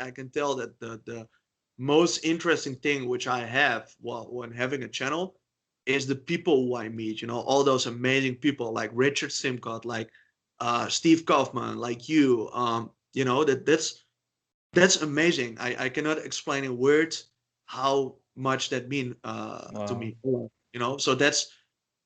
I can tell that the most interesting thing which I have while when having a channel is the people who I meet. You know, all those amazing people like Richard Simcott, like Steve Kaufman, like you. You know that's amazing. I cannot explain in words how much that mean to Wow. me. You know, so that's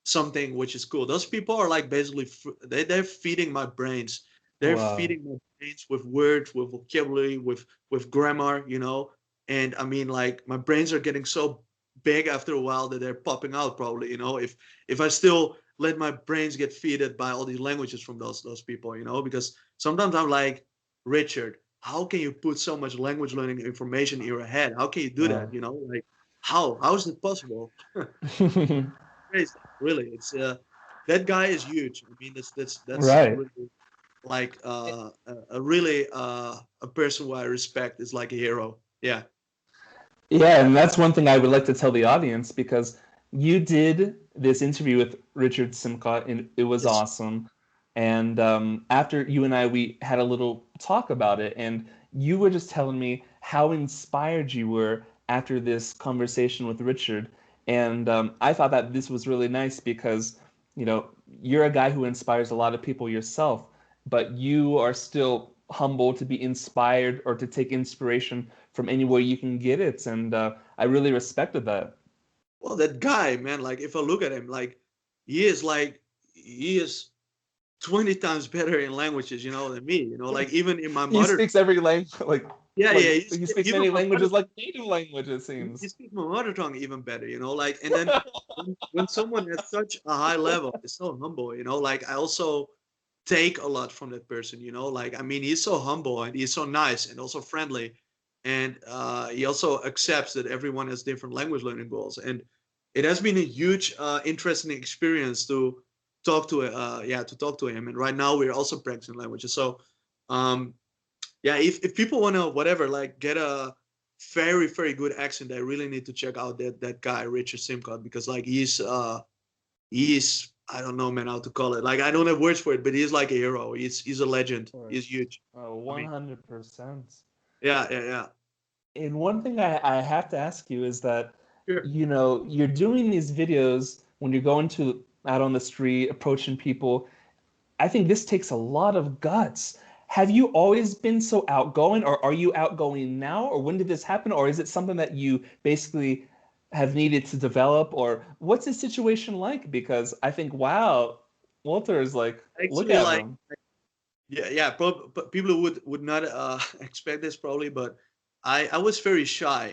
something which is cool. Those people are like basically they're feeding my brains. They're Wow. feeding my brains with words, with vocabulary, with grammar. You know, and I mean like my brains are getting so big after a while that they're popping out probably. You know, if I still let my brains get feeded by all these languages from those people. You know, because sometimes I'm like, Richard, how can you put so much language learning information in your head? How can you do that? Wow. You know, like how is it possible? Crazy, really. It's that guy is huge. I mean, that's Right. really like a really a person who I respect is like a hero. Yeah. Yeah, and that's one thing I would like to tell the audience because you did this interview with Richard Simcott and it was Yes. awesome. And after you and I, we had a little talk about it, and you were just telling me how inspired you were after this conversation with Richard. And I thought that this was really nice because, you know, you're a guy who inspires a lot of people yourself, but you are still humble to be inspired or to take inspiration from anywhere you can get it. And I really respected that. Well, that guy, man. Like, if I look at him, like he is 20 times better in languages, you know, than me. You know, like even in my He mother. speaks every language, Yeah, like yeah. he speaks Even many my mother. languages, like native language, it He seems. speaks my mother tongue even better. You know, like and then when someone has such a high level, is so humble. You know, like I also take a lot from that person. You know, like I mean, he's so humble and he's so nice and also friendly, and he also accepts that everyone has different language learning goals. And it has been a huge, interesting experience to to talk to him. And right now we're also practicing languages. So, um, yeah, if people want to whatever like get a very good accent, they really need to check out that guy Richard Simcott because like he's I don't know man how to call it, like I don't have words for it, but he's like a hero. He's a Of legend. He's course. huge. I mean, 100%. yeah. And one thing I have to ask you is that, Sure. you know, you're doing these videos when you're going to out on the street, approaching people. I think this takes a lot of guts. Have you always been so outgoing, or are you outgoing now, or when did this happen, or is it something that you basically have needed to develop, or what's the situation like? Because I think, wow, Walter is like, look Actually, at like him. yeah, people would not expect this probably, but I was very shy